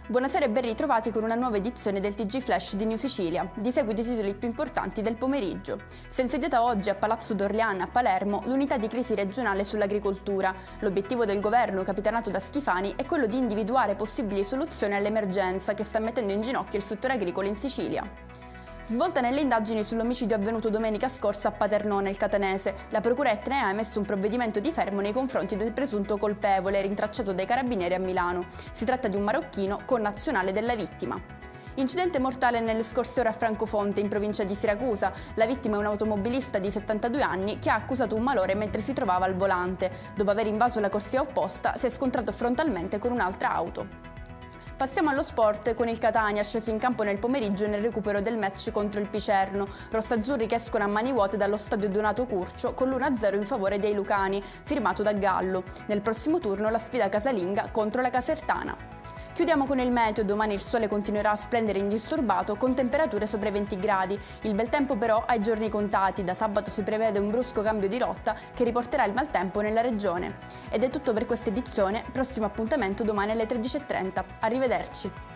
Buonasera e ben ritrovati con una nuova edizione del TG Flash di New Sicilia. Di seguito i titoli più importanti del pomeriggio. Si è insediata oggi a Palazzo d'Orleana a Palermo l'unità di crisi regionale sull'agricoltura. L'obiettivo del governo, capitanato da Schifani, è quello di individuare possibili soluzioni all'emergenza che sta mettendo in ginocchio il settore agricolo in Sicilia. Svolta nelle indagini sull'omicidio avvenuto domenica scorsa a Paternò nel Catanese, la procura etnea ha emesso un provvedimento di fermo nei confronti del presunto colpevole rintracciato dai carabinieri a Milano. Si tratta di un marocchino connazionale della vittima. Incidente mortale nelle scorse ore a Francofonte, in provincia di Siracusa. La vittima è un automobilista di 72 anni che ha accusato un malore mentre si trovava al volante. Dopo aver invaso la corsia opposta, si è scontrato frontalmente con un'altra auto. Passiamo allo sport con il Catania sceso in campo nel pomeriggio nel recupero del match contro il Picerno. Rossazzurri che escono a mani vuote dallo stadio Donato Curcio con l'1-0 in favore dei Lucani, firmato da Gallo. Nel prossimo turno la sfida casalinga contro la Casertana. Chiudiamo con il meteo, domani il sole continuerà a splendere indisturbato con temperature sopra i 20 gradi. Il bel tempo però ha i giorni contati, da sabato si prevede un brusco cambio di rotta che riporterà il maltempo nella regione. Ed è tutto per questa edizione, prossimo appuntamento domani alle 13:30. Arrivederci!